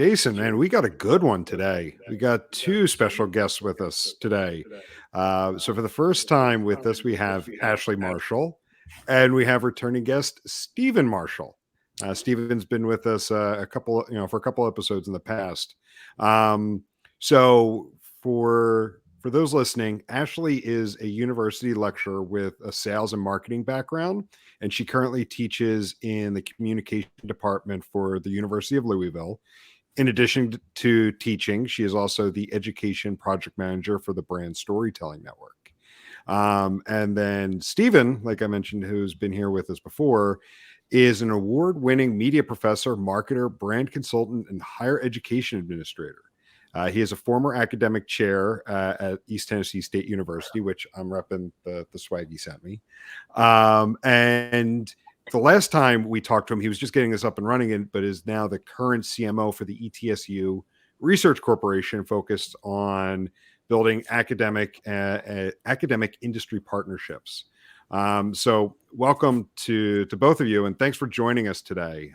Jason, man, we got a good one today. We got two special guests with us today. So for the first time with us, we have Ashlee Marshall, and we have returning guest Stephen Marshall. Stephen's been with us for a couple episodes in the past. So for those listening, Ashlee is a university lecturer with a sales and marketing background, and she currently teaches in the communication department for the University of Louisville. In addition to teaching, she is also the education project manager for the Brand Storytelling Network. And then Stephen, like I mentioned, who's been here with us before, is an award-winning media professor, marketer, brand consultant, and higher education administrator. He is a former academic chair at East Tennessee State University, which I'm repping the swag he sent me. And the last time we talked to him, he was just getting this up and running, but is now the current CMO for the ETSU Research Corporation, focused on building academic industry partnerships. So welcome to both of you, and thanks for joining us today.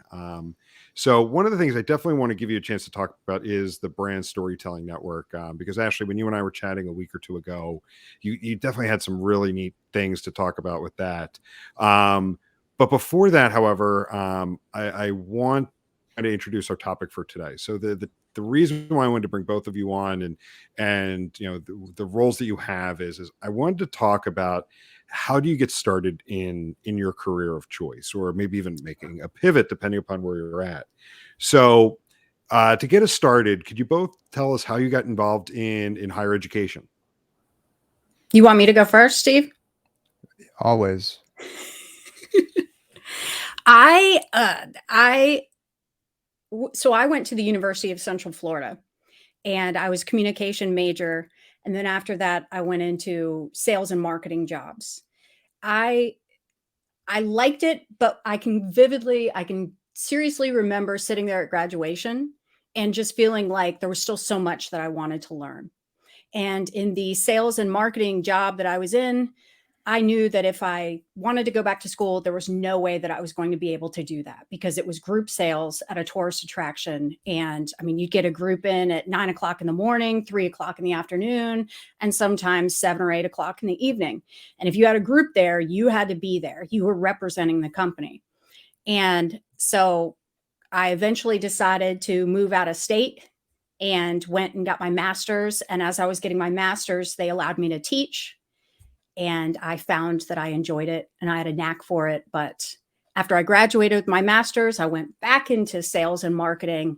So one of the things I definitely want to give you a chance to talk about is the Brand Storytelling Network, because Ashlee, when you and I were chatting a week or two ago, you definitely had some really neat things to talk about with that. But before that, however, I want to introduce our topic for today. So the reason why I wanted to bring both of you on and the roles that you have is I wanted to talk about how do you get started in your career of choice, or maybe even making a pivot depending upon where you're at. So to get us started, could you both tell us how you got involved in higher education? You want me to go first, Steve? Always. So I went to the University of Central Florida, and I was a communication major. And then after that, I went into sales and marketing jobs. I liked it, but I can seriously remember sitting there at graduation and just feeling like there was still so much that I wanted to learn. And in the sales and marketing job that I was in, I knew that if I wanted to go back to school, there was no way that I was going to be able to do that, because it was group sales at a tourist attraction. And I mean, you'd get a group in at 9 o'clock in the morning, 3 o'clock in the afternoon, and sometimes 7 or 8 o'clock in the evening. And if you had a group there, you had to be there. You were representing the company. And so I eventually decided to move out of state and went and got my master's. And as I was getting my master's, they allowed me to teach. And I found that I enjoyed it and I had a knack for it. But after I graduated with my master's, I went back into sales and marketing.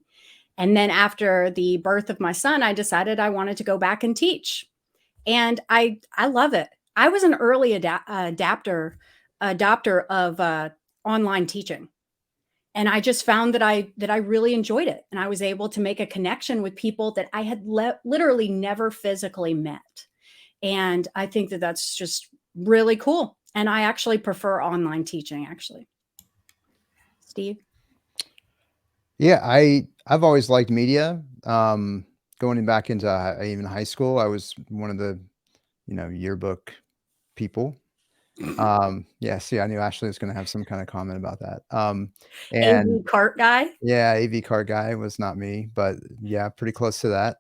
And then after the birth of my son, I decided I wanted to go back and teach. And I love it. I was an early adopter of online teaching. And I just found that I really enjoyed it. And I was able to make a connection with people that I had literally never physically met. And I think that that's just really cool. And I actually prefer online teaching, actually. Steve? Yeah, I've always liked media. Going back into even high school, I was one of the, yearbook people. Yeah, see, I knew Ashlee was going to have some kind of comment about that. AV cart guy? Yeah, AV cart guy was not me, but yeah, pretty close to that.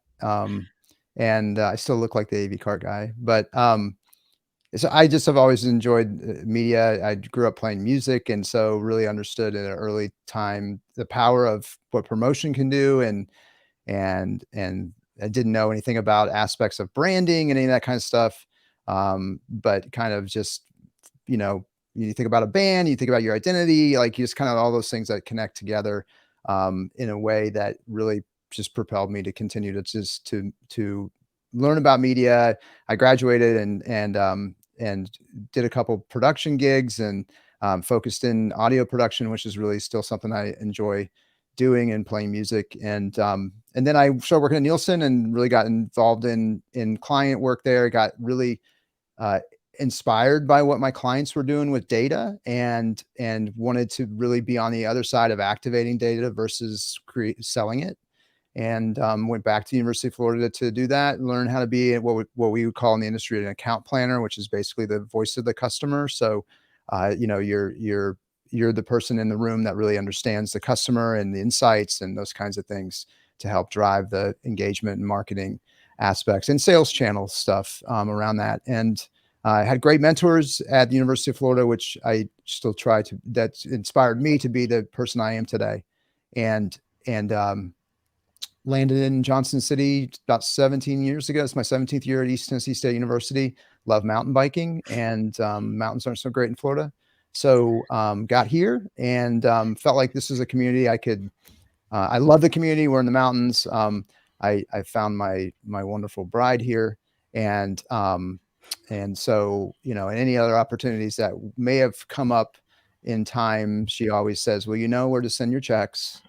And I still look like the AV cart guy, but so I just have always enjoyed media. I grew up playing music, and so really understood at an early time the power of what promotion can do, and I didn't know anything about aspects of branding and any of that kind of stuff. But kind of just, you think about a band, you think about your identity, like you just kind of all those things that connect together in a way that really just propelled me to continue to just to learn about media. I graduated and did a couple production gigs and focused in audio production, which is really still something I enjoy doing, and playing music. And then I started working at Nielsen and really got involved in client work there. Got really inspired by what my clients were doing with data, and wanted to really be on the other side of activating data versus selling it. And went back to the University of Florida to do that, learn how to be what we would call in the industry an account planner, which is basically the voice of the customer. So, you're the person in the room that really understands the customer and the insights and those kinds of things. to help drive the engagement and marketing aspects and sales channel stuff around that. And I had great mentors at the University of Florida, which I still try to, that inspired me to be the person I am today. And landed in Johnson City about 17 years ago. It's my 17th year at East Tennessee State University. Love mountain biking, and mountains aren't so great in Florida. So got here and felt like this is a community I could, I love the community. We're in the mountains. I found my wonderful bride here, and so, you know, and any other opportunities that may have come up in time, she always says, well, you know where to send your checks.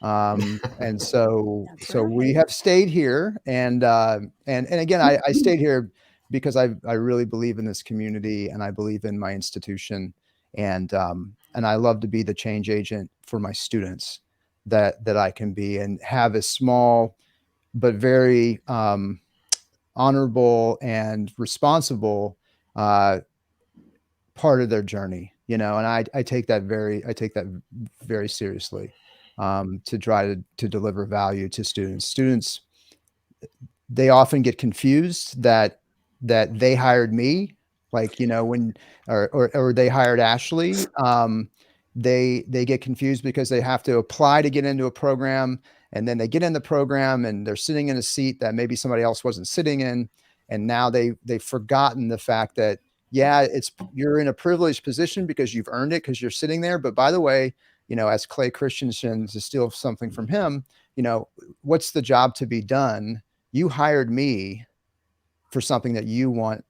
And so we have stayed here, and again, I stayed here because I really believe in this community, and I believe in my institution, and I love to be the change agent for my students that I can be, and have a small but very honorable and responsible part of their journey, you know, and I take that very seriously, to try to deliver value to students. Students, they often get confused that they hired me, like, you know, when, or they hired Ashlee. They get confused because they have to apply to get into a program, and then they get in the program and they're sitting in a seat that maybe somebody else wasn't sitting in. And now they've forgotten the fact that, yeah, you're in a privileged position because you've earned it, because you're sitting there. But by the way, you know, as Clay Christensen, to steal something from him, you know, what's the job to be done? You hired me for something that you want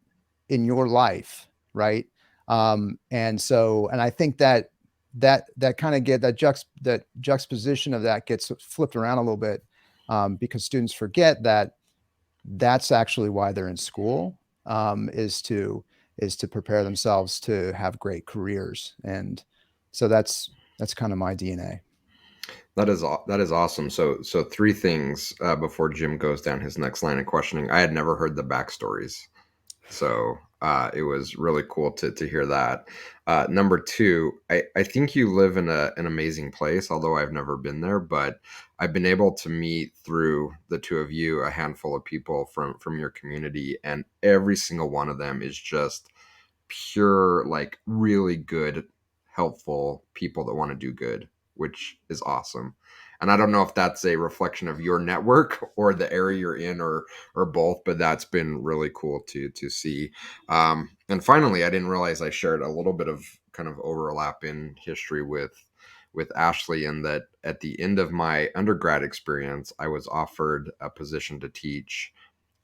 in your life, right? And I think that kind of that juxtaposition of that gets flipped around a little bit, because students forget that that's actually why they're in school, is to prepare themselves to have great careers. And so that's kind of my DNA. That is awesome. So three things before Jim goes down his next line of questioning. I had never heard the backstories, so it was really cool to hear that. Number two, I think you live in an amazing place, although I've never been there, but I've been able to meet, through the two of you, a handful of people from your community, and every single one of them is just pure, like, really good, helpful people that want to do good, which is awesome. And I don't know if that's a reflection of your network or the area you're in, or both, but that's been really cool to see. And finally, I didn't realize I shared a little bit of kind of overlap in history with Ashlee, in that at the end of my undergrad experience, I was offered a position to teach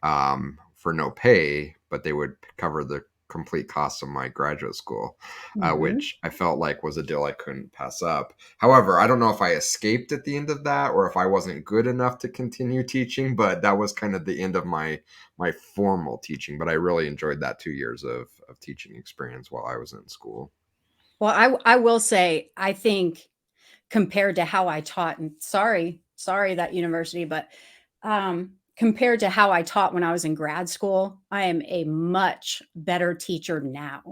for no pay, but they would cover the complete costs of my graduate school, which I felt like was a deal I couldn't pass up. However, I don't know if I escaped at the end of that, or if I wasn't good enough to continue teaching, but that was kind of the end of my formal teaching. But I really enjoyed that 2 years of teaching experience while I was in school. Well, I will say, I think compared to how I taught, and sorry that university, but compared to how I taught when I was in grad school, I am a much better teacher now.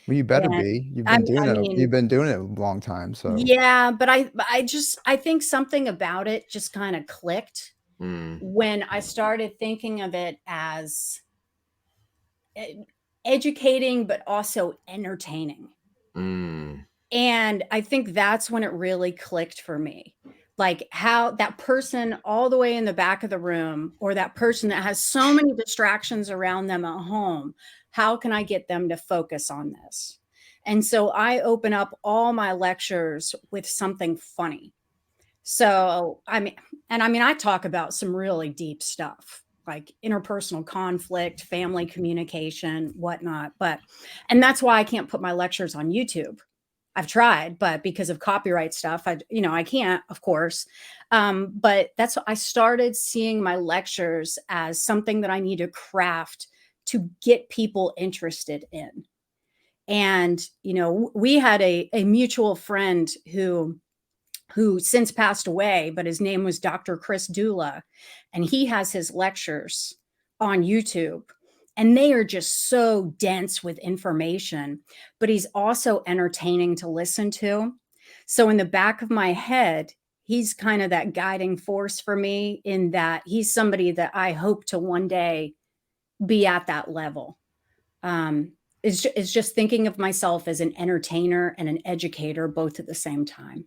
Well, you better be. You've been doing it a long time. So yeah, but I think something about it just kind of clicked when I started thinking of it as educating, but also entertaining. And I think that's when it really clicked for me. Like, how that person all the way in the back of the room, or that person that has so many distractions around them at home, how can I get them to focus on this? And so I open up all my lectures with something funny. So I talk about some really deep stuff, like interpersonal conflict, family communication, whatnot. And that's why I can't put my lectures on YouTube. I've tried, but because of copyright stuff, I can't, of course. But I started seeing my lectures as something that I need to craft to get people interested in. And, we had a mutual friend who since passed away, but his name was Dr. Chris Dula. And he has his lectures on YouTube. And they are just so dense with information, but he's also entertaining to listen to. So in the back of my head, he's kind of that guiding force for me, in that he's somebody that I hope to one day be at that level. It's just thinking of myself as an entertainer and an educator both at the same time.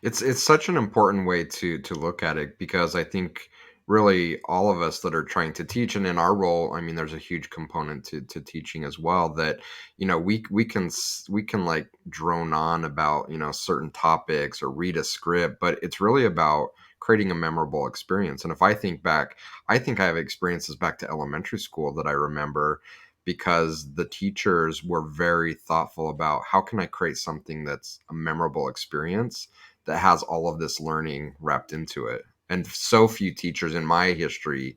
It's such an important way to look at it, because I think really all of us that are trying to teach, and in our role, I mean, there's a huge component to teaching as well, that we can like drone on about certain topics or read a script, but it's really about creating a memorable experience. And if I think back, I think I have experiences back to elementary school that I remember, because the teachers were very thoughtful about how can I create something that's a memorable experience that has all of this learning wrapped into it. And so few teachers in my history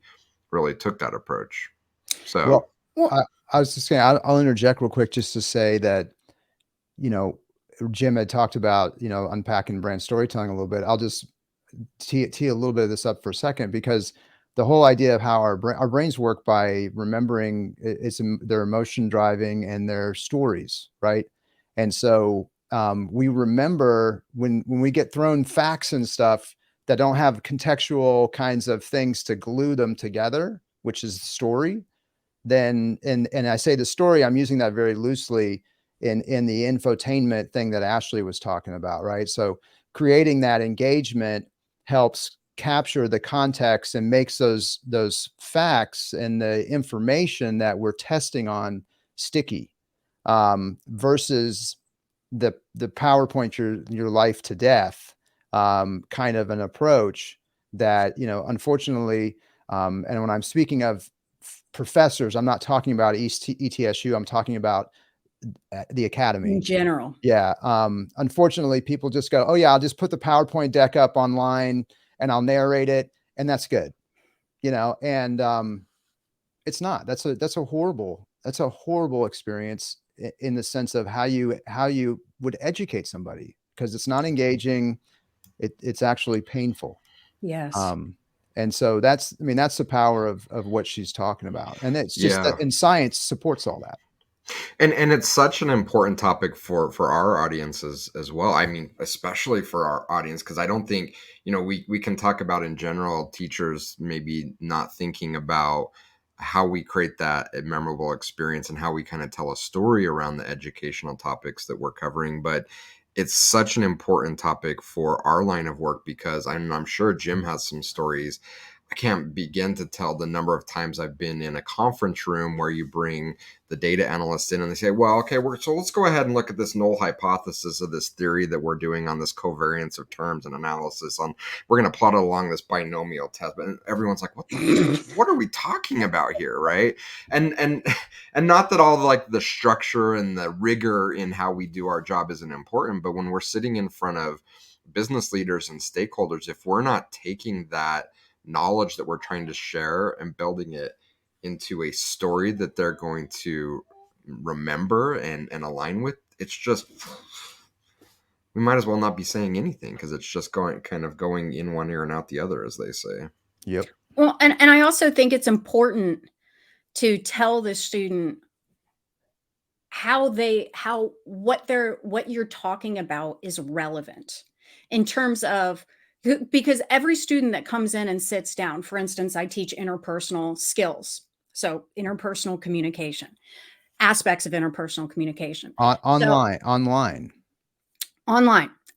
really took that approach. So, Well, Well, I was just saying, I'll interject real quick just to say that, you know, Jim had talked about, unpacking brand storytelling a little bit. I'll just tee a little bit of this up for a second, because the whole idea of how our brains work by remembering, their emotion driving and their stories, right? And so we remember when we get thrown facts and stuff that don't have contextual kinds of things to glue them together, which is the story. Then, and I say the story, I'm using that very loosely in the infotainment thing that Ashlee was talking about, right? So creating that engagement helps capture the context and makes those facts and the information that we're testing on sticky, versus the PowerPoint your life to death kind of an approach that, unfortunately, and when I'm speaking of professors, I'm not talking about ETSU, I'm talking about the academy in general. yeah. Unfortunately, people just go, oh yeah, I'll just put the PowerPoint deck up online and I'll narrate it, and that's good. And it's not. That's a horrible experience in the sense of how you would educate somebody, because it's not engaging. It's actually painful. Yes. And so that's the power of what she's talking about. And it's just that, yeah. and science supports all that. And it's such an important topic for our audiences as well. I mean, especially for our audience, because I don't think, we can talk about in general teachers maybe not thinking about how we create that memorable experience and how we kind of tell a story around the educational topics that we're covering. But it's such an important topic for our line of work, because I'm sure Jim has some stories. I can't begin to tell the number of times I've been in a conference room where you bring the data analyst in and they say, well, okay, so let's go ahead and look at this null hypothesis of this theory that we're doing on this covariance of terms and analysis on, we're going to plot it along this binomial test. But everyone's like, what are we talking about here? Right. And not that all like the structure and the rigor in how we do our job isn't important, but when we're sitting in front of business leaders and stakeholders, if we're not taking that knowledge that we're trying to share and building it into a story that they're going to remember and align with, it's just, we might as well not be saying anything, because it's just going in one ear and out the other, as they say. Yep. Well, and I also think it's important to tell the student what you're talking about is relevant in terms of, because every student that comes in and sits down, for instance, I teach interpersonal skills. So interpersonal communication, aspects of interpersonal communication. Online.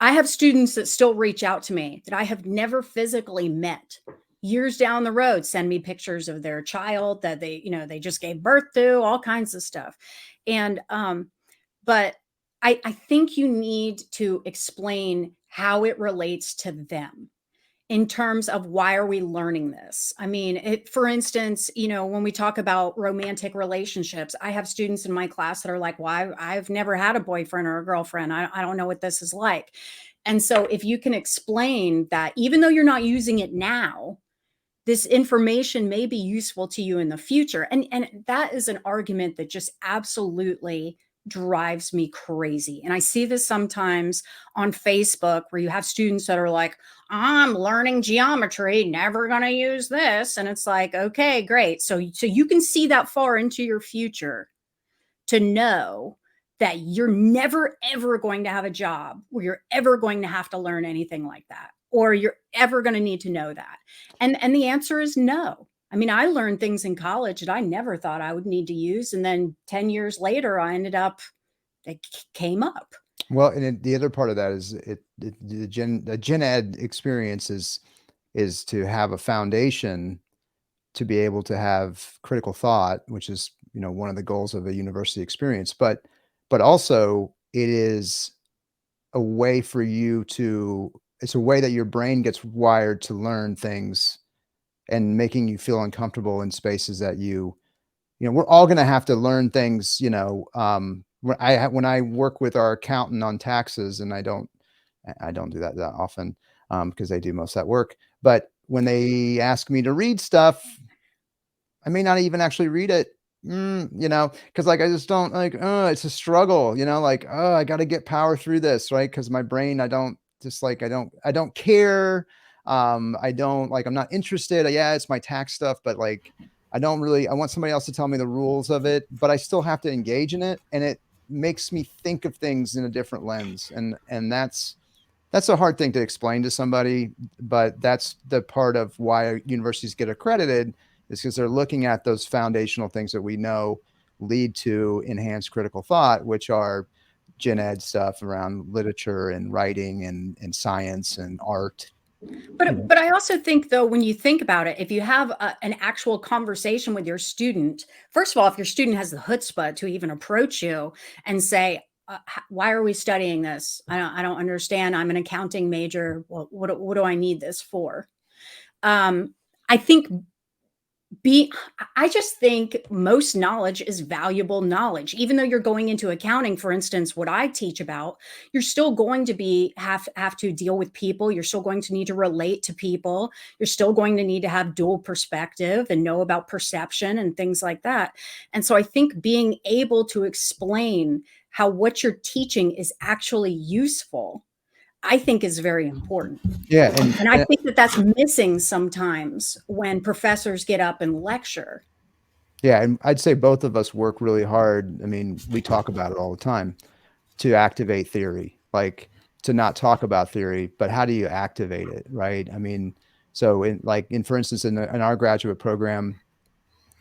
I have students that still reach out to me that I have never physically met. Years down the road, send me pictures of their child that they just gave birth to, all kinds of stuff. And but I think you need to explain how it relates to them in terms of, why are we learning this? I mean, for instance, when we talk about romantic relationships, I have students in my class that are like, well, I've never had a boyfriend or a girlfriend. I don't know what this is like. And so if you can explain that, even though you're not using it now, this information may be useful to you in the future. And that is an argument that just absolutely drives me crazy. And I see this sometimes on Facebook, where you have students that are like, I'm learning geometry, never going to use this. And it's like, okay, great. So you can see that far into your future to know that you're never, ever going to have a job where you're ever going to have to learn anything like that. or you're ever going to need to know that? And the answer is no. I mean, I learned things in college that I never thought I would need to use. And then 10 years later, it came up. Well, and the other part of that is the gen ed experience is to have a foundation to be able to have critical thought, which is, one of the goals of a university experience. But also it is a way for you it's a way that your brain gets wired to learn things and making you feel uncomfortable in spaces that we're all going to have to learn things, when I work with our accountant on taxes, and I don't do that often, because they do most of that work. But when they ask me to read stuff, I may not even actually read it, because I just don't it's a struggle, I got to get power through this, right? Because my brain, I don't care. I'm not interested. Yeah, it's my tax stuff, but I want somebody else to tell me the rules of it, but I still have to engage in it. And it makes me think of things in a different lens. And that's a hard thing to explain to somebody, but that's the part of why universities get accredited, is because they're looking at those foundational things that we know lead to enhanced critical thought, which are gen ed stuff around literature and writing and science and art. But I also think, though, when you think about it, if you have an actual conversation with your student, first of all, if your student has the chutzpah to even approach you and say, why are we studying this? I don't understand. I'm an accounting major. Well, what do I need this for? I think I just think most knowledge is valuable knowledge. Even though you're going into accounting, for instance, what I teach about, you're still going to have to deal with people. You're still going to need to relate to people. You're still going to need to have dual perspective and know about perception and things like that. And so I think being able to explain how what you're teaching is actually useful, I think, is very important. Yeah. And I think that's missing sometimes when professors get up and lecture. Yeah. And I'd say both of us work really hard. I mean, we talk about it all the time to activate theory, to not talk about theory, but how do you activate it? Right. I mean, so for instance, in our graduate program,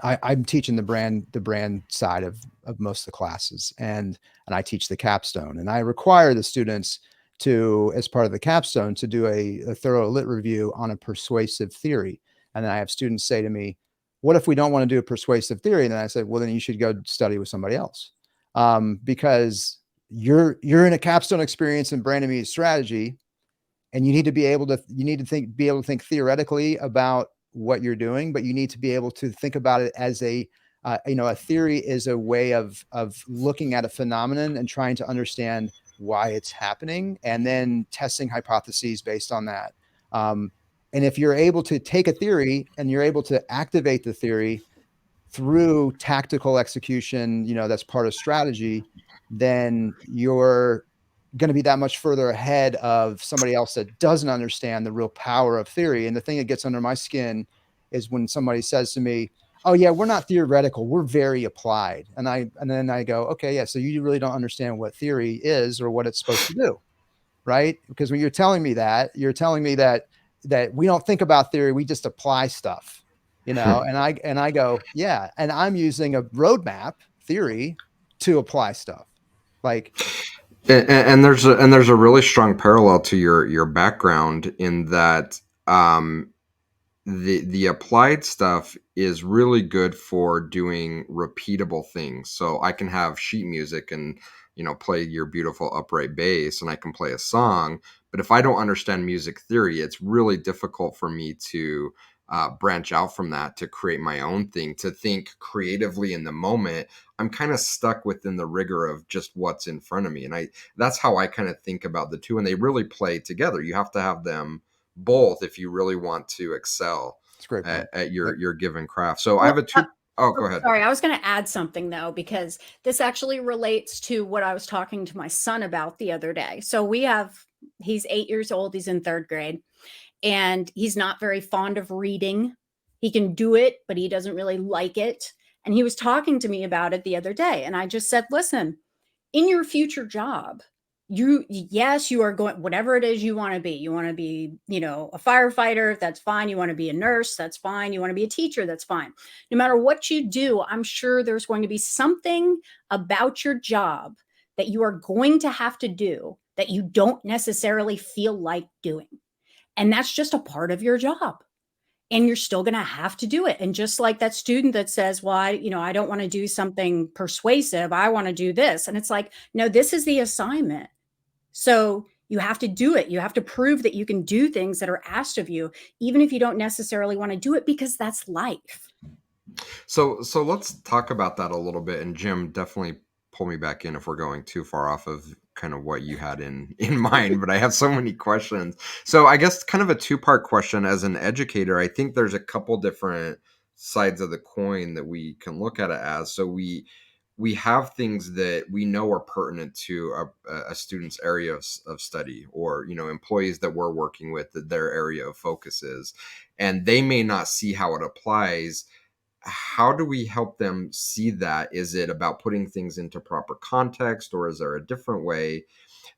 I'm teaching the brand side of most of the classes, and I teach the capstone, and I require the students to, as part of the capstone, to do a thorough lit review on a persuasive theory. And then I have students say to me, what if we don't want to do a persuasive theory? And then I said, well, then you should go study with somebody else. Because you're in a capstone experience in brand and media strategy, and you need to be able to think theoretically about what you're doing, but you need to be able to think about it as a theory is a way of looking at a phenomenon and trying to understand why it's happening, and then testing hypotheses based on that. And if you're able to take a theory and you're able to activate the theory through tactical execution, that's part of strategy, then you're going to be that much further ahead of somebody else that doesn't understand the real power of theory. And the thing that gets under my skin is when somebody says to me, oh yeah, we're not theoretical, we're very applied. And then I go, okay, yeah, so you really don't understand what theory is or what it's supposed to do, right? Because when you're telling me that, you're telling me that we don't think about theory, we just apply stuff, and I go, yeah, and I'm using a roadmap theory to apply stuff. And there's a really strong parallel to your background in that the applied stuff is really good for doing repeatable things. So I can have sheet music and play your beautiful upright bass, and I can play a song. But if I don't understand music theory, it's really difficult for me to branch out from that to create my own thing, to think creatively in the moment. I'm kind of stuck within the rigor of just what's in front of me. And that's how I kind of think about the two. And they really play together. You have to have them both if you really want to excel at your given craft. So I have go ahead. Sorry, I was going to add something though, because this actually relates to what I was talking to my son about the other day. So he's 8 years old. He's in 3rd grade, and he's not very fond of reading. He can do it, but he doesn't really like it. And he was talking to me about it the other day. And I just said, listen, in your future job, yes, you are going, whatever it is you want to be. You want to be, a firefighter, that's fine. You want to be a nurse, that's fine. You want to be a teacher, that's fine. No matter what you do, I'm sure there's going to be something about your job that you are going to have to do that you don't necessarily feel like doing. And that's just a part of your job. And you're still going to have to do it. And just like that student that says, well, I don't want to do something persuasive. I want to do this. And it's like, no, this is the assignment. So you have to do it. You have to prove that you can do things that are asked of you, even if you don't necessarily want to do it, because that's life. So let's talk about that a little bit. And Jim, definitely pull me back in if we're going too far off of kind of what you had in mind, but I have so many questions. So I guess kind of a two-part question. As an educator, I think there's a couple different sides of the coin that we can look at it as. So we have things that we know are pertinent to a student's area of study, or employees that we're working with, that their area of focus is, and they may not see how it applies. How do we help them see that? Is it about putting things into proper context, or is there a different way?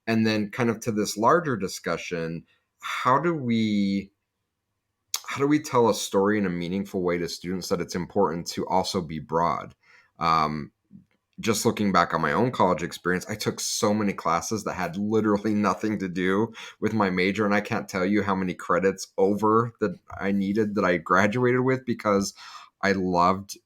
And then kind of to this larger discussion, how do we tell a story in a meaningful way to students that it's important to also be broad? Just looking back on my own college experience, I took so many classes that had literally nothing to do with my major. And I can't tell you how many credits over that I needed that I graduated with, because I loved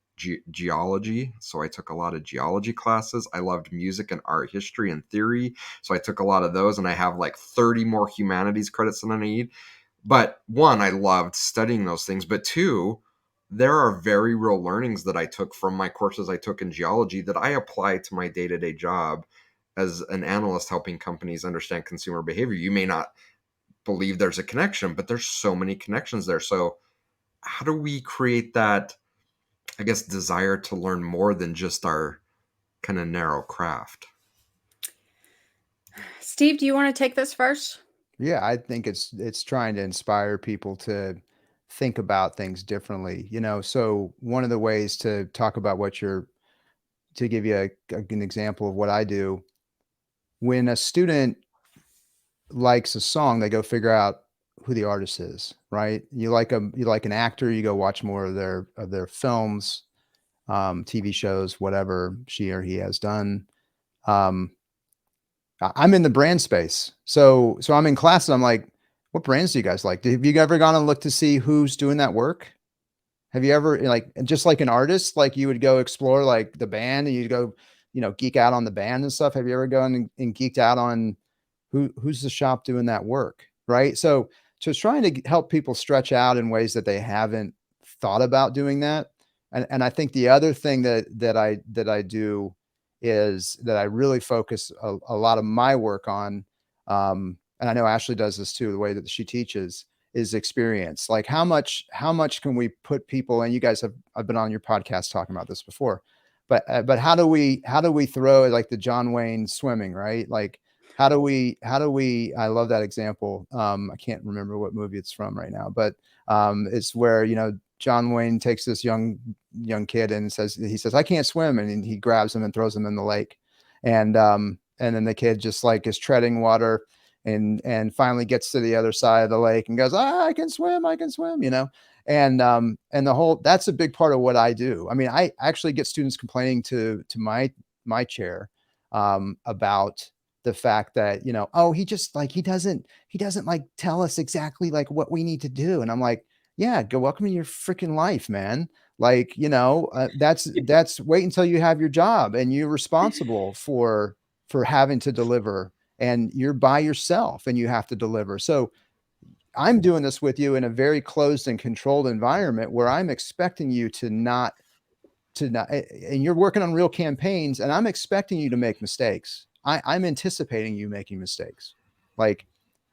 geology. So I took a lot of geology classes. I loved music and art history and theory. So I took a lot of those, and I have like 30 more humanities credits than I need. But one, I loved studying those things. But two, there are very real learnings that I took from my courses I took in geology that I apply to my day-to-day job as an analyst helping companies understand consumer behavior. You may not believe there's a connection, but there's so many connections there. So how do we create that, I guess, desire to learn more than just our kind of narrow craft? Steve, do you want to take this first? Yeah, I think it's trying to inspire people to think about things differently. So one of the ways to talk about to give you an example of what I do, when a student likes a song, they go figure out who the artist is, right? You like an actor, you go watch more of their films, TV shows, whatever she or he has done. I'm in the brand space. So I'm in class and I'm like, what brands do you guys like? Have you ever gone and looked to see who's doing that work? Have you ever, like, just like an artist, like you would go explore like the band and you'd go, geek out on the band and stuff. Have you ever gone and geeked out on who's the shop doing that work? Right. So it's trying to help people stretch out in ways that they haven't thought about doing that. And I think the other thing that I do is that I really focus a lot of my work on, and I know Ashlee does this too, the way that she teaches, is experience. Like how much can we put people, and you guys I've been on your podcast talking about this before, but how do we throw like the John Wayne swimming, right? Like how do we, I love that example. I can't remember what movie it's from right now, but it's where, John Wayne takes this young kid and he says, I can't swim. And he grabs him and throws him in the lake. And then the kid just like is treading water and finally gets to the other side of the lake and goes, I can swim, and that's a big part of what I do. I mean, I actually get students complaining to my chair about the fact that, oh, he doesn't like tell us exactly like what we need to do. And I'm like, yeah, go welcome to your freaking life, man. Like, that's wait until you have your job and you're responsible for having to deliver, and you're by yourself and you have to deliver. So I'm doing this with you in a very closed and controlled environment where I'm expecting you to not, and you're working on real campaigns, and I'm expecting you to make mistakes. I'm anticipating you making mistakes. Like,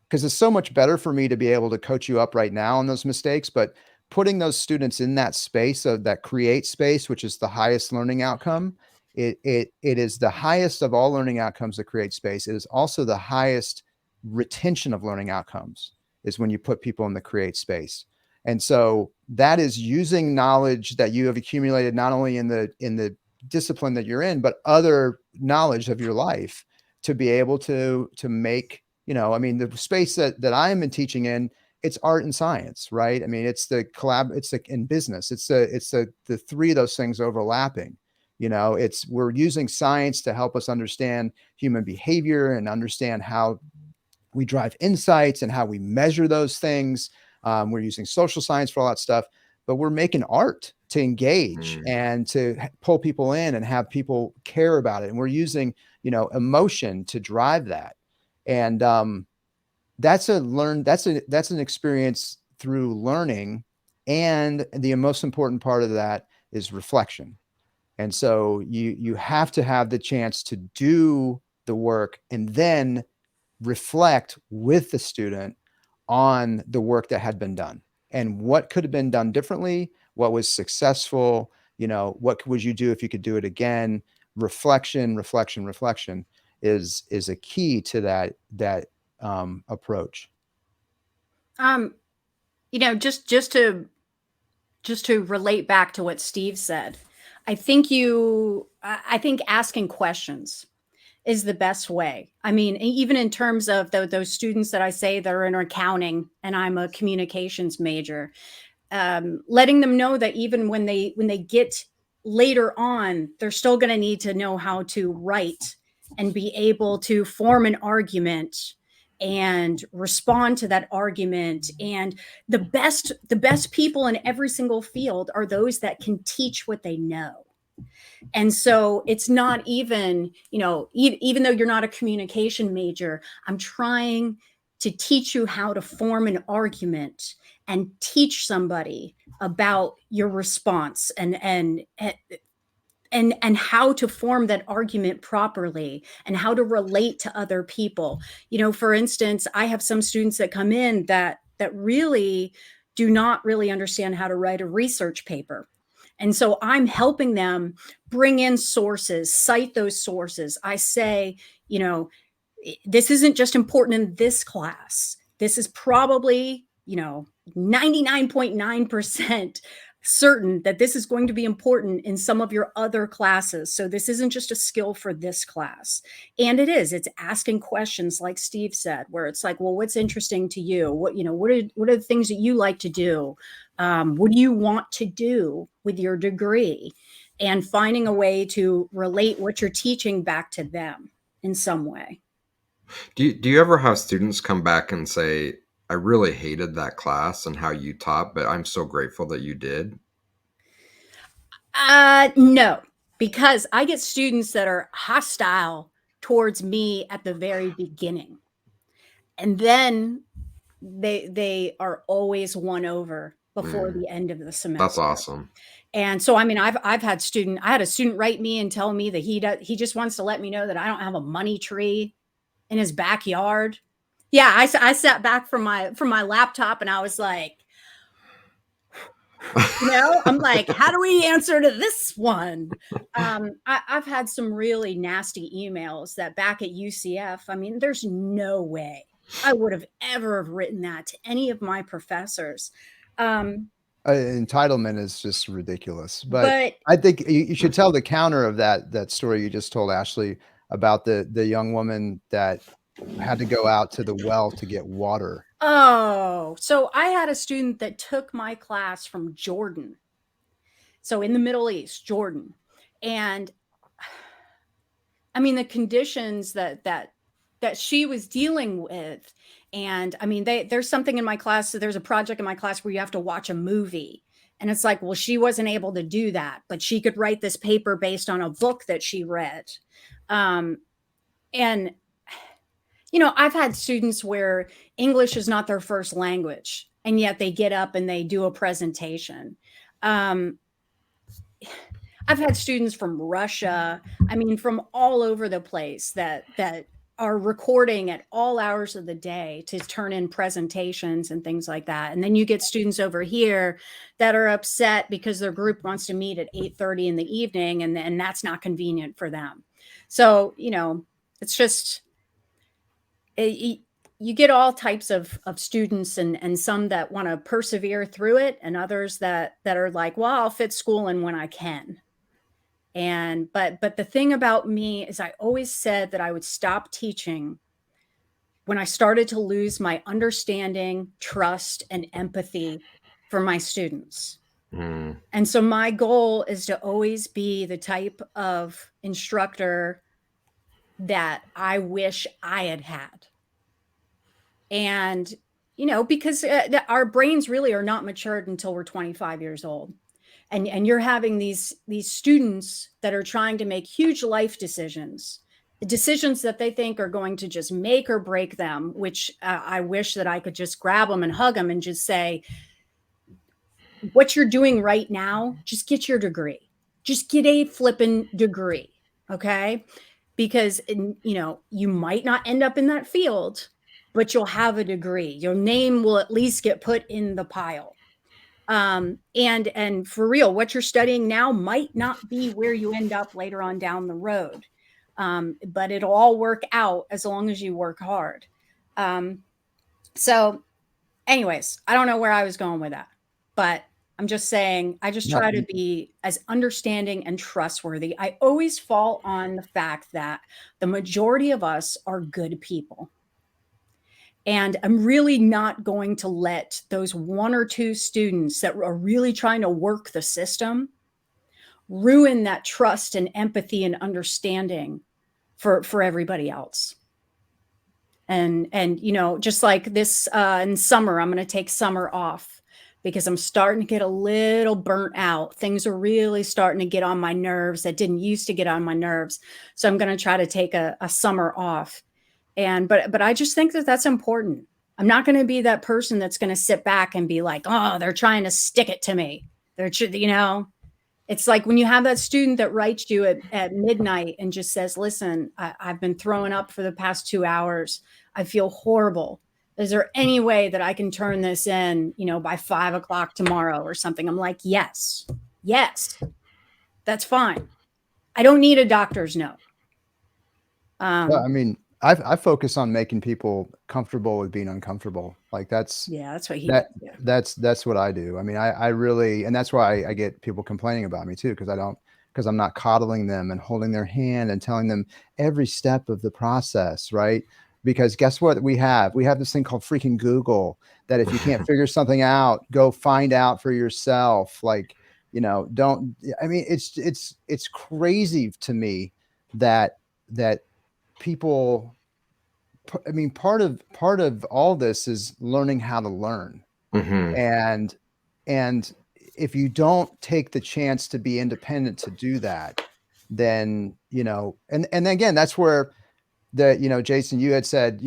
because it's so much better for me to be able to coach you up right now on those mistakes, but putting those students in that space of that create space, which is the highest learning outcome, it is the highest of all learning outcomes, that create space. It is also the highest retention of learning outcomes, is when you put people in the create space. And so that is using knowledge that you have accumulated, not only in the discipline that you're in, but other knowledge of your life, to be able to make, you know, I mean, the space that I am teaching in, it's art and science, right? I mean, it's the it's the in business, it's the three of those things overlapping. You know, we're using science to help us understand human behavior and understand how we drive insights and how we measure those things. We're using social science for all that stuff, but we're making art to engage and to pull people in and have people care about it. And we're using, you know, emotion to drive that. And that's an experience through learning. And the most important part of that is reflection. And so you have to have the chance to do the work and then reflect with the student on the work that had been done and what could have been done differently, what was successful, you know, what would you do if you could do it again? Reflection is a key to that approach. You know, just to relate back to what Steve said, I think asking questions is the best way. I mean, even in terms of those students that I say that are in accounting and I'm a communications major, letting them know that even when they get later on, they're still going to need to know how to write and be able to form an argument and respond to that argument. And the best people in every single field are those that can teach what they know. And so it's not even, you know, even though you're not a communication major, I'm trying to teach you how to form an argument and teach somebody about your response and how to form that argument properly and how to relate to other people. You know, for instance, I have some students that come in that really do not really understand how to write a research paper. And so I'm helping them bring in sources, cite those sources. I say, you know, this isn't just important in this class. This is probably, you know, 99.9% certain that this is going to be important in some of your other classes. So this isn't just a skill for this class. And it's asking questions like Steve said, where it's like, well, what's interesting to you? What are the things that you like to do? What do you want to do with your degree? And finding a way to relate what you're teaching back to them in some way. Do you ever have students come back and say, I really hated that class and how you taught, but I'm so grateful that you did? No, because I get students that are hostile towards me at the very beginning. And then they are always won over before the end of the semester. That's awesome. And so, I mean, I had a student write me and tell me that he just wants to let me know that I don't have a money tree in his backyard. Yeah, I sat back from my laptop and I was like, you know, I'm like, how do we answer to this one? I've had some really nasty emails that back at UCF, I mean, there's no way I would have ever written that to any of my professors. Entitlement is just ridiculous, but I think you should tell the counter of that story you just told, Ashlee, about the young woman that had to go out to the well to get water. Oh, so I had a student that took my class from Jordan. So in the Middle East, Jordan. And I mean, the conditions that she was dealing with. And I mean, there's something in my class. So there's a project in my class where you have to watch a movie. And it's like, well, she wasn't able to do that, but she could write this paper based on a book that she read. And, you know, I've had students where English is not their first language, and yet they get up and they do a presentation. I've had students from Russia, I mean, from all over the place that are recording at all hours of the day to turn in presentations and things like that. And then you get students over here that are upset because their group wants to meet at 8:30 in the evening, and that's not convenient for them. So, you know, it's just, you get all types of students, and some that want to persevere through it, and others that are like, well, I'll fit school in when I can. But the thing about me is I always said that I would stop teaching when I started to lose my understanding, trust, and empathy for my students. Mm. And so my goal is to always be the type of instructor that I wish I had had. And, because our brains really are not matured until we're 25 years old. And you're having these students that are trying to make huge life decisions that they think are going to just make or break them, which I wish that I could just grab them and hug them and just say, what you're doing right now, just get your degree. Just get a flippin' degree, okay? Because, you might not end up in that field, but you'll have a degree. Your name will at least get put in the pile. And for real, what you're studying now might not be where you end up later on down the road. But it'll all work out as long as you work hard. So anyways, I don't know where I was going with that, but I'm just saying, I just try to be as understanding and trustworthy. I always fall on the fact that the majority of us are good people. And I'm really not going to let those one or two students that are really trying to work the system ruin that trust and empathy and understanding for everybody else. And just like this in summer, I'm going to take summer off because I'm starting to get a little burnt out. Things are really starting to get on my nerves that didn't used to get on my nerves. So I'm going to try to take a summer off. But I just think that that's important. I'm not going to be that person that's going to sit back and be like, oh, they're trying to stick it to me. It's like when you have that student that writes you at midnight and just says, listen, I've been throwing up for the past 2 hours. I feel horrible. Is there any way that I can turn this in, by 5 o'clock tomorrow or something? I'm like, yes, that's fine. I don't need a doctor's note. Well, I mean, I focus on making people comfortable with being uncomfortable. Like that's what that's what I do. I mean, I really, and that's why I get people complaining about me too. Because I'm not coddling them and holding their hand and telling them every step of the process. Right. Because guess what? We have this thing called freaking Google that if you can't figure something out, go find out for yourself. Like, it's crazy to me that people, I mean, part of all this is learning how to learn. Mm-hmm. And if you don't take the chance to be independent to do that, then, and again, that's where Jason, you had said,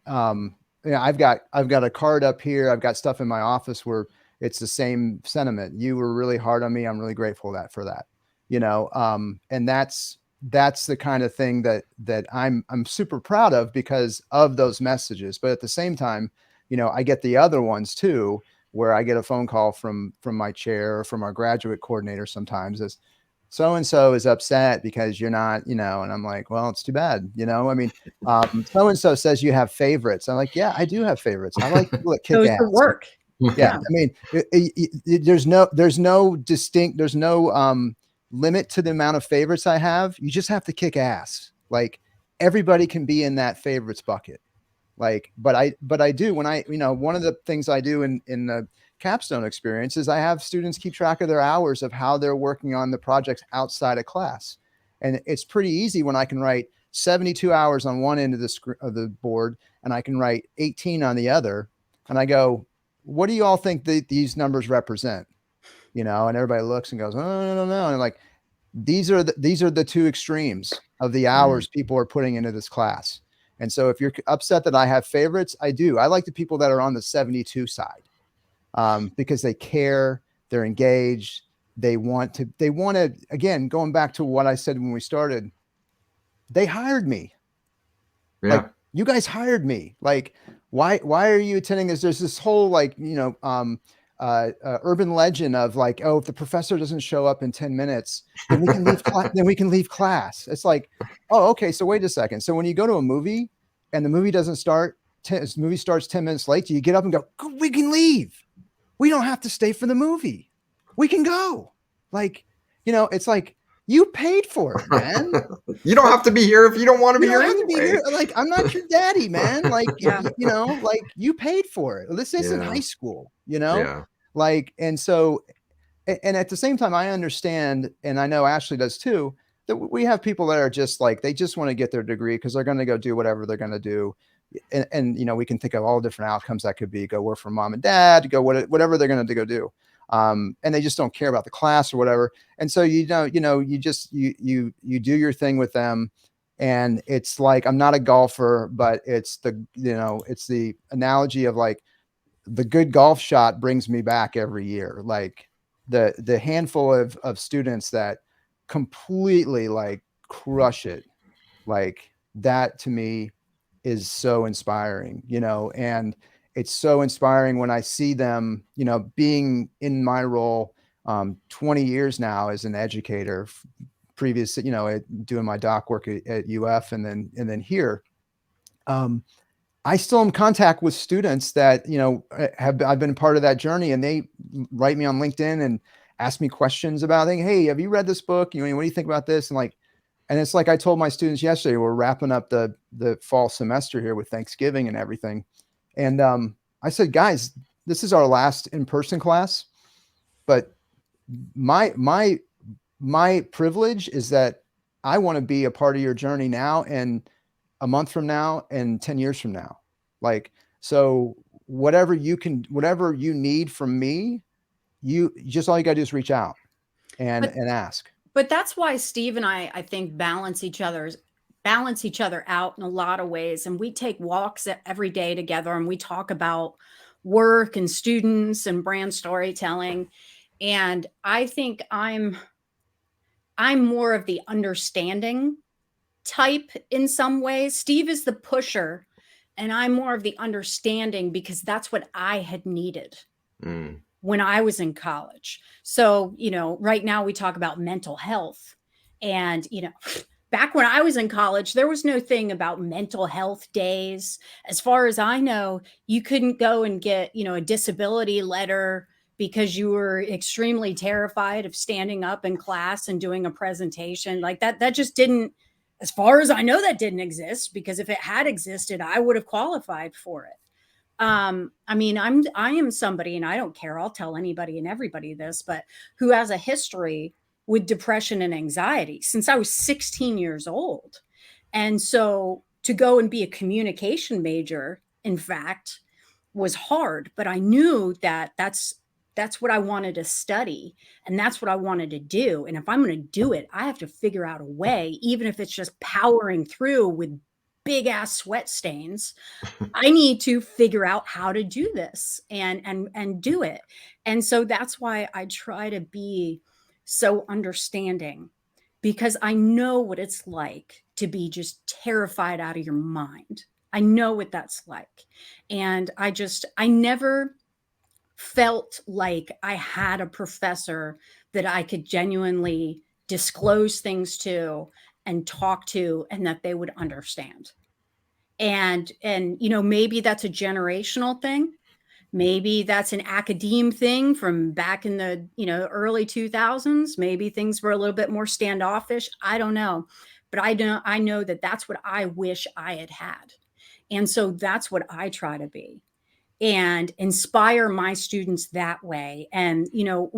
I've got a card up here. I've got stuff in my office where it's the same sentiment. You were really hard on me. I'm really grateful for that, and that's the kind of thing that I'm super proud of because of those messages. But at the same time, I get the other ones too, where I get a phone call from my chair or from our graduate coordinator sometimes as so-and-so is upset because you're not, and I'm like, well, it's too bad. I mean, so-and-so says you have favorites. I'm like, yeah, I do have favorites. I like people that kick ass. Work. Yeah. I mean, there's no limit to the amount of favorites I have. You just have to kick ass. Like everybody can be in that favorites bucket. Like, but I do when one of the things I do in the capstone experience is I have students keep track of their hours of how they're working on the projects outside of class. And it's pretty easy when I can write 72 hours on one end of the board and I can write 18 on the other. And I go, what do you all think these numbers represent? And everybody looks and goes, oh, no. And I'm like, these are the two extremes of the hours people are putting into this class. And so if you're upset that I have favorites, I do. I like the people that are on the 72 side because they care, they're engaged. They want to, again, going back to what I said when we started, they hired me. Yeah. Like, you guys hired me. Like, why are you attending this? There's this whole urban legend of like, oh, if the professor doesn't show up in 10 minutes, then we can leave then we can leave class. It's like, oh, okay. So wait a second. So when you go to a movie and the movie doesn't start, the movie starts 10 minutes late, do you get up and go, we can leave. We don't have to stay for the movie. We can go. Like, it's like, You paid for it, man. You don't have to be here if you don't want to be You here don't have to be anyway. here. Like, I'm not your daddy, man. Like, Yeah. you know, like you paid for it. This isn't Yeah. high school, you know? Yeah. Like, and so, and at the same time, I understand, and I know Ashlee does too, that we have people that are just like, they just want to get their degree because they're going to go do whatever they're going to do. And, you know, we can think of all different outcomes that could be: go work for mom and dad, go whatever they're going to go do. And they just don't care about the class or whatever. And so, you just, you do your thing with them. And it's like, I'm not a golfer, but it's it's the analogy of like, the good golf shot brings me back every year. Like the handful of students that completely like crush it, like that to me is so inspiring, and it's so inspiring when I see them, being in my role, 20 years now as an educator, previous, doing my doc work at UF and then here. I still am in contact with students that, I've been part of that journey, and they write me on LinkedIn and ask me questions about things. Hey, have you read this book? What do you think about this? And it's like I told my students yesterday, we're wrapping up the fall semester here with Thanksgiving and everything. And I said, guys, this is our last in-person class, but my privilege is that I want to be a part of your journey now, and a month from now, and 10 years from now. Like, so whatever you need from me, all you gotta do is reach out and ask. But that's why Steve and I think balance each other out in a lot of ways. And we take walks every day together, and we talk about work and students and brand storytelling. And I think I'm more of the understanding type in some ways. Steve is the pusher, and I'm more of the understanding, because that's what I had needed when I was in college. So, right now we talk about mental health, and, back when I was in college, there was no thing about mental health days. As far as I know, you couldn't go and get, a disability letter because you were extremely terrified of standing up in class and doing a presentation. Like that just didn't, as far as I know, that didn't exist, because if it had existed, I would have qualified for it. I am somebody, and I don't care, I'll tell anybody and everybody this, but who has a history with depression and anxiety since I was 16 years old. And so to go and be a communication major, in fact, was hard, but I knew that that's what I wanted to study, and that's what I wanted to do. And if I'm going to do it, I have to figure out a way, even if it's just powering through with big ass sweat stains. I need to figure out how to do this and do it. And so that's why I try to be so understanding, because I know what it's like to be just terrified out of your mind. I know what that's like. And I never felt like I had a professor that I could genuinely disclose things to and talk to, and that they would understand. And maybe that's a generational thing. Maybe that's an academe thing from back in the early 2000s. Maybe things were a little bit more standoffish. I don't know, but I know that that's what I wish I had had. And so that's what I try to be, and inspire my students that way. And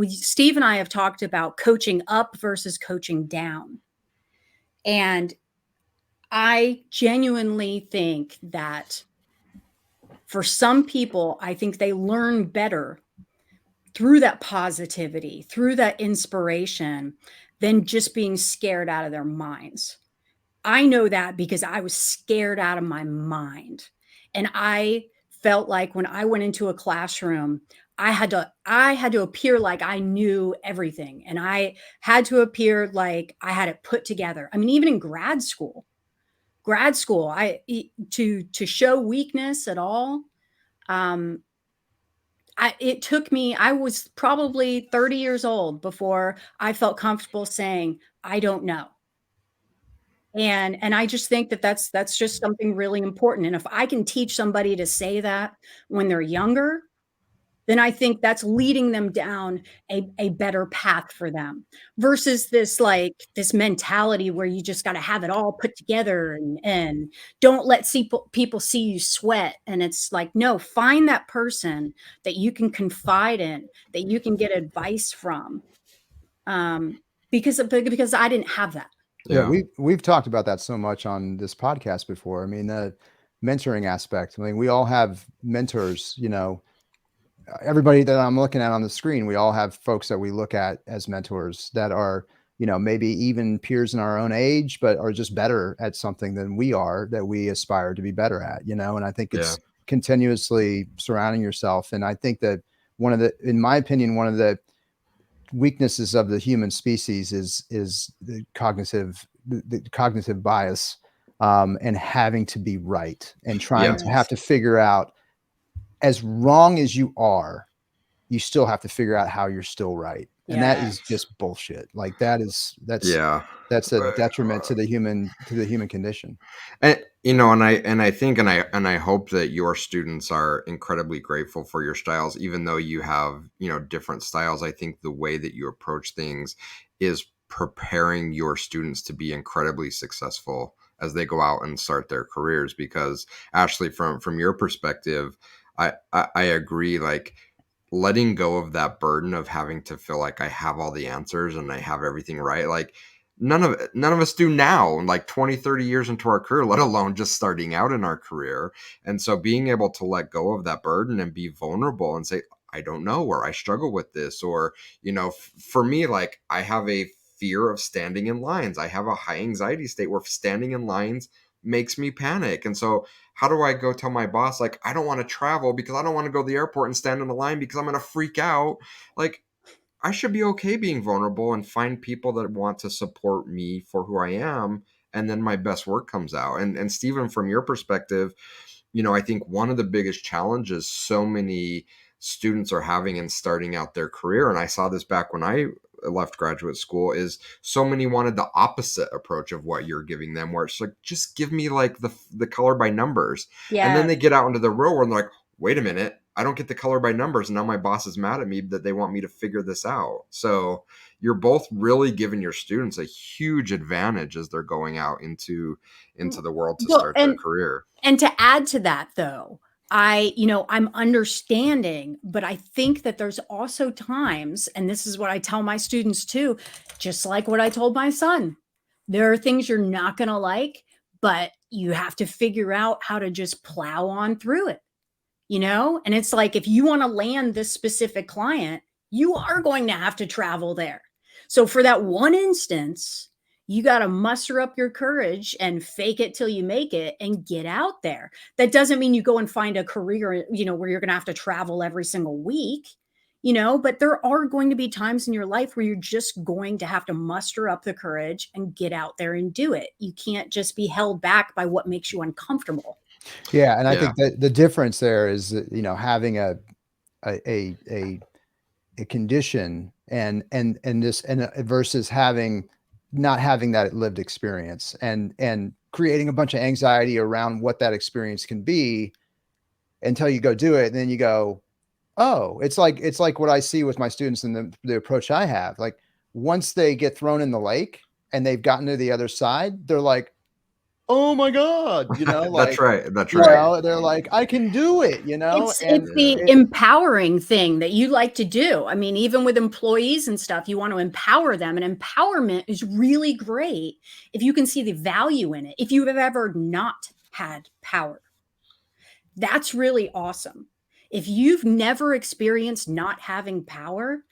Steve and I have talked about coaching up versus coaching down. And I genuinely think that for some people, I think they learn better through that positivity, through that inspiration, than just being scared out of their minds. I know that because I was scared out of my mind. And I felt like when I went into a classroom, I had to appear like I knew everything. And I had to appear like I had it put together. I mean, even in grad school, to show weakness at all, it took me, I was probably 30 years old before I felt comfortable saying, I don't know. And I just think that that's just something really important. And if I can teach somebody to say that when they're younger, then I think that's leading them down a better path for them versus this like this mentality where you just got to have it all put together and don't let people see you sweat. And it's like, no, find that person that you can confide in, that you can get advice from. Because I didn't have that. Yeah, we've talked about that so much on this podcast before. I mean, the mentoring aspect. I mean, we all have mentors, you know, everybody that I'm looking at on the screen, we all have folks that we look at as mentors that are, you know, maybe even peers in our own age, but are just better at something than we are, that we aspire to be better at, you know. And I think it's continuously surrounding yourself. And I think that in my opinion, one of the weaknesses of the human species is the cognitive bias, and having to be right and trying to have to figure out, as wrong as you are, you still have to figure out how you're still right. And that is just bullshit. Like that's a detriment to the human condition. And you know, and I think and I hope that your students are incredibly grateful for your styles, even though you have, you know, different styles. I think the way that you approach things is preparing your students to be incredibly successful as they go out and start their careers. Because Ashlee, from your perspective, I agree, like letting go of that burden of having to feel like I have all the answers and I have everything right. Like none of us do now, like 20, 30 years into our career, let alone just starting out in our career. And so being able to let go of that burden and be vulnerable and say, I don't know, or I struggle with this, or, you know, for me, like I have a fear of standing in lines. I have a high anxiety state where standing in lines makes me panic. And so how do I go tell my boss, like, I don't want to travel because I don't want to go to the airport and stand in a line because I'm going to freak out? Like, I should be okay being vulnerable and find people that want to support me for who I am. And then my best work comes out. And Stephen, from your perspective, you know, I think one of the biggest challenges so many students are having in starting out their career, and I saw this back when I left graduate school, is so many wanted the opposite approach of what you're giving them, where it's like, just give me like the color by numbers. And then they get out into the real world and they're like, wait a minute, I don't get the color by numbers. And now my boss is mad at me that they want me to figure this out. So you're both really giving your students a huge advantage as they're going out into the world to start their career. And to add to that, though, I'm understanding, but I think that there's also times, and this is what I tell my students too, just like what I told my son, there are things you're not going to like, but you have to figure out how to just plow on through it, you know? And it's like, if you want to land this specific client, you are going to have to travel there. So for that one instance, you got to muster up your courage and fake it till you make it and get out there. That doesn't mean you go and find a career, you know, where you're going to have to travel every single week, you know, but there are going to be times in your life where you're just going to have to muster up the courage and get out there and do it. You can't just be held back by what makes you uncomfortable. Yeah. And I think that the difference there is, you know, having a condition and versus not having that lived experience and creating a bunch of anxiety around what that experience can be until you go do it. And then you go, oh, it's like what I see with my students and the approach I have. Like once they get thrown in the lake and they've gotten to the other side, they're like, oh my God, you know, like, that's right. You know, they're like, I can do it, you know. It's the empowering thing that you like to do. I mean, even with employees and stuff, you want to empower them. And empowerment is really great if you can see the value in it. If you have ever not had power, that's really awesome. If you've never experienced not having power,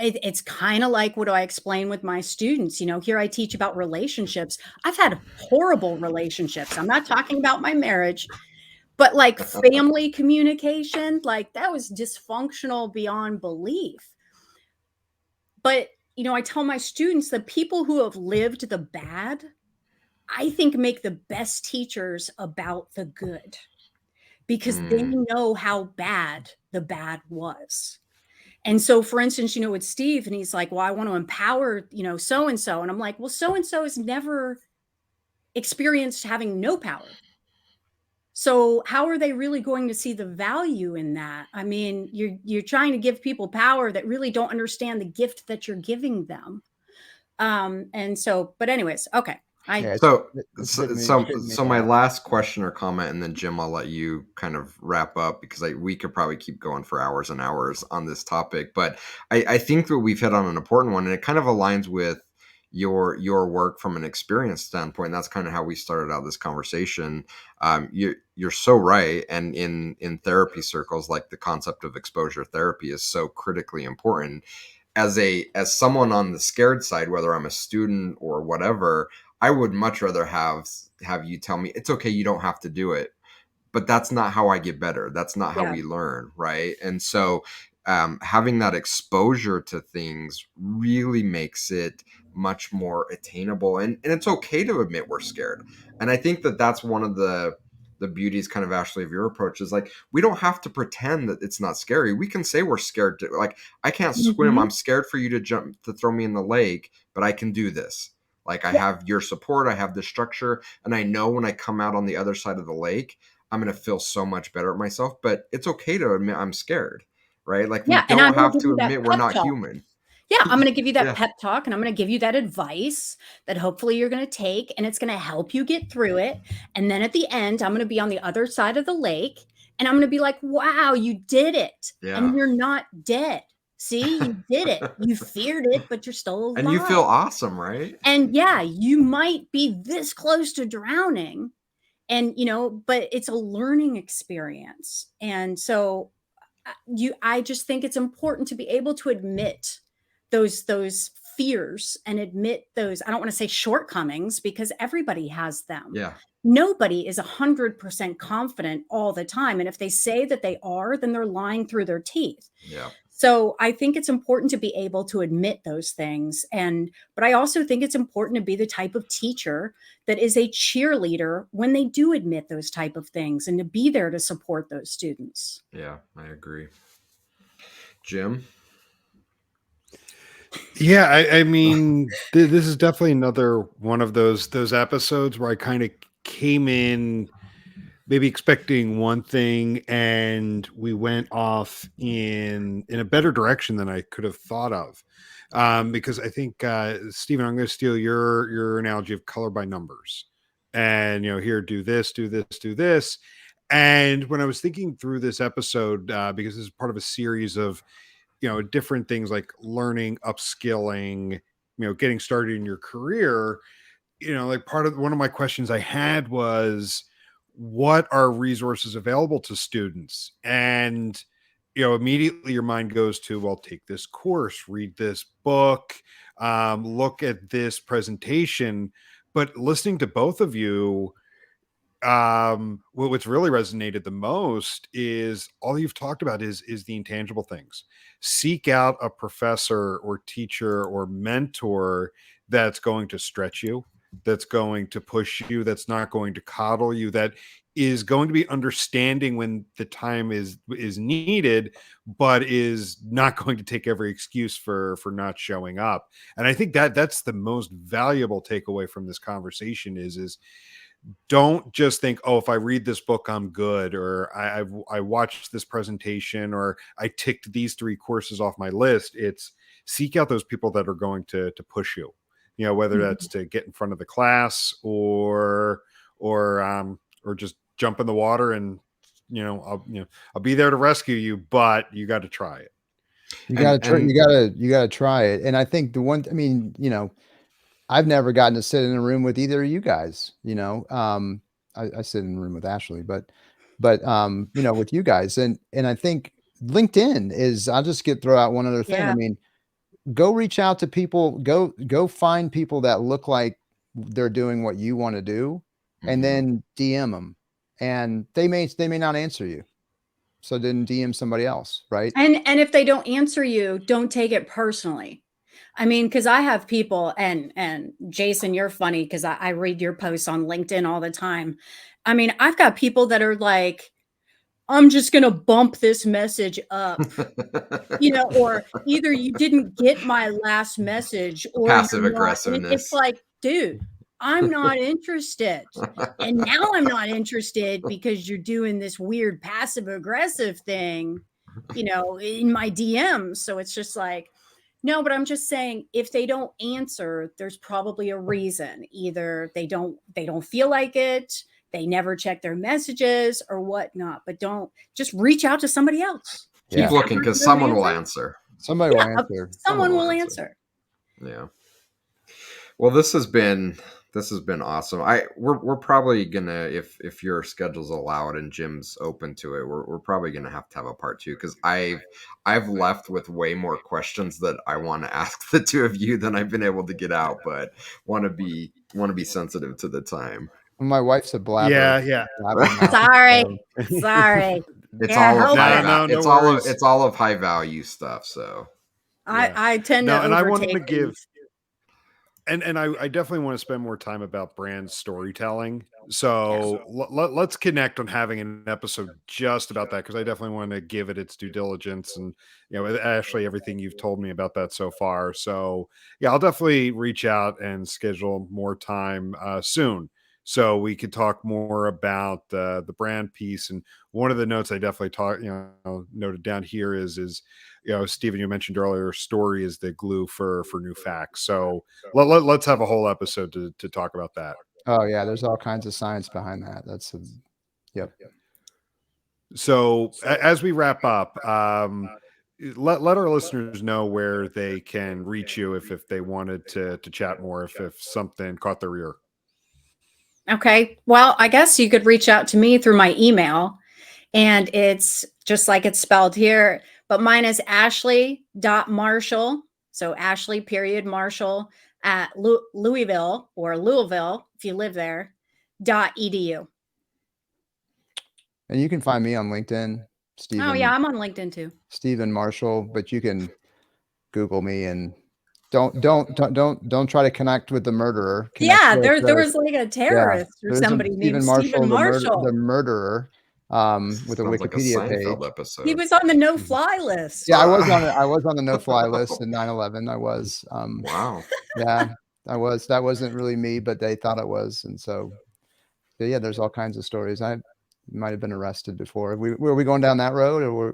it's kind of like what I explain with my students. You know, here I teach about relationships. I've had horrible relationships. I'm not talking about my marriage, but like family communication, like that was dysfunctional beyond belief. But, you know, I tell my students that people who have lived the bad, I think make the best teachers about the good because they know how bad the bad was. And so, for instance, you know, with Steve, and he's like, well, I want to empower, you know, so-and-so. And I'm like, well, so-and-so has never experienced having no power. So how are they really going to see the value in that? I mean, you're trying to give people power that really don't understand the gift that you're giving them. And so, but anyways, okay. Yeah, So, it's so, hitting so, me. so my last question or comment, and then Jim, I'll let you kind of wrap up because we could probably keep going for hours and hours on this topic. But I think that we've hit on an important one, and it kind of aligns with your work from an experience standpoint. That's kind of how we started out this conversation. You're so right, and in therapy circles, like the concept of exposure therapy is so critically important. As someone on the scared side, whether I'm a student or whatever, I would much rather have you tell me it's okay, you don't have to do it. But that's not how I get better. That's not how Yeah. we learn, right? And so having that exposure to things really makes it much more attainable. And it's okay to admit we're scared. And I think that that's one of the beauties, kind of, Ashlee, of your approach is like, we don't have to pretend that it's not scary. We can say we're scared to, like, I can't swim. Mhm. I'm scared for you to throw me in the lake, but I can do this. Like, I Yeah. have your support. I have the structure. And I know when I come out on the other side of the lake, I'm going to feel so much better at myself. But it's okay to admit I'm scared, right? Like, we Yeah. And I'm don't going have to give to you that admit we're pep not talk. human. Yeah, I'm going to give you that Yeah. pep talk, and I'm going to give you that advice that hopefully you're going to take, and it's going to help you get through it. And then at the end, I'm going to be on the other side of the lake, and I'm going to be like, wow, you did it. Yeah. And you're not dead. See, you did it. You feared it, but you're still alive. And you feel awesome, right? And yeah, you might be this close to drowning, and but it's a learning experience. And so I just think it's important to be able to admit those fears and admit those, I don't want to say shortcomings, because everybody has them. Yeah. Nobody is 100% confident all the time. And if they say that they are, then they're lying through their teeth. Yeah. So I think it's important to be able to admit those things. But I also think it's important to be the type of teacher that is a cheerleader when they do admit those type of things, and to be there to support those students. Yeah, I agree. Jim? Yeah, I mean, this is definitely another one of those episodes where I kind of came in maybe expecting one thing, and we went off in a better direction than I could have thought of. Because I think, Stephen, I'm going to steal your analogy of color by numbers, and here, do this, do this, do this. And when I was thinking through this episode, because this is part of a series of different things like learning, upskilling, getting started in your career, like part of one of my questions I had was, what are resources available to students? And immediately your mind goes to, well, take this course, read this book, look at this presentation. But listening to both of you, what's really resonated the most is all you've talked about is the intangible things. Seek out a professor or teacher or mentor that's going to stretch you, that's going to push you, that's not going to coddle you, that is going to be understanding when the time is needed, but is not going to take every excuse for not showing up. And I think that's the most valuable takeaway from this conversation is don't just think, oh, if I read this book, I'm good, or I watched this presentation, or I ticked these 3 courses off my list. It's seek out those people that are going to push you, whether that's to get in front of the class or just jump in the water, and I'll be there to rescue you, but you got to try it. You gotta try it. And I think I've never gotten to sit in a room with either of you guys, I sit in a room with Ashlee, but with you guys. And I think LinkedIn is, I'll just throw out one other thing. Yeah. I mean, go reach out to people, go find people that look like they're doing what you want to do, and then DM them, and they may not answer you. So then DM somebody else. Right. And if they don't answer you, don't take it personally. I mean, because I have people, and Jason, you're funny because I read your posts on LinkedIn all the time. I mean, I've got people that are like, I'm just going to bump this message up, or either you didn't get my last message, or Passive you're not. And aggressiveness. it's like, dude, I'm not interested. And now I'm not interested because you're doing this weird passive aggressive thing, in my DMs. So it's just like, no, but I'm just saying if they don't answer, there's probably a reason. Either they don't feel like it, they never check their messages or whatnot, but don't just reach out to somebody else. Keep looking because someone will answer. Somebody will answer. Someone will answer. Yeah. Well, this has been awesome. We're probably gonna, if your schedules allow it and Jim's open to it, we're probably gonna have to have a part 2 because I've left with way more questions that I want to ask the two of you than I've been able to get out, but want to be sensitive to the time. My wife's a blabber. Yeah. Sorry. It's Yeah, all of high value stuff. So I tend to and I wanted to overtake give things. and I definitely want to spend more time about brand storytelling. So let's connect on having an episode just about that, because I definitely want to give it its due diligence, and Ashlee, everything you've told me about that so far. So yeah, I'll definitely reach out and schedule more time soon, so we could talk more about the brand piece. And one of the notes I definitely noted down here is Stephen, you mentioned earlier, story is the glue for new facts. So let's have a whole episode to talk about that. Oh yeah, there's all kinds of science behind that. Yep. So as we wrap up, let our listeners know where they can reach you if they wanted to chat more, if something caught their ear. Okay. Well, I guess you could reach out to me through my email, and it's just like it's spelled here, but mine is Ashlee.Marshall. So Ashlee Marshall at Louisville, if you live there, .edu. And you can find me on LinkedIn, Stephen. Oh yeah, I'm on LinkedIn too. Stephen Marshall, but you can Google me and don't try to connect with the murderer. There was like a terrorist or somebody named Stephen Marshall, the murderer. With a Wikipedia page. Episode. He was on the no-fly list. Yeah, I was on the no-fly list in 9/11. I was. Wow. Yeah, I was. That wasn't really me, but they thought it was, and so yeah, there's all kinds of stories. I might have been arrested before. Were we going down that road, or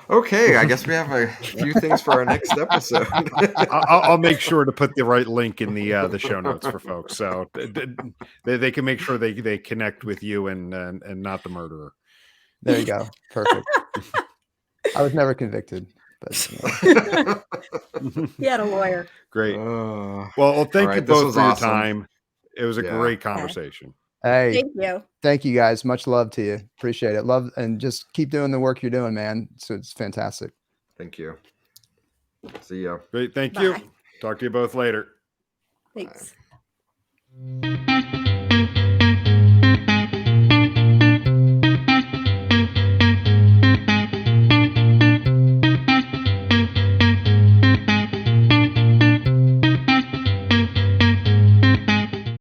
Okay, I guess we have a few things for our next episode. I'll make sure to put the right link in the show notes for folks, so they can make sure they connect with you and not the murderer. There you go. Perfect. I was never convicted, but he had a lawyer. Great. Well, thank you both for your time. It was a great conversation. Hey, thank you guys. Much love to you. Appreciate it. Love, and just keep doing the work you're doing, man. So it's fantastic. Thank you. See ya. Great. Thank you. Talk to you both later. Thanks. Bye.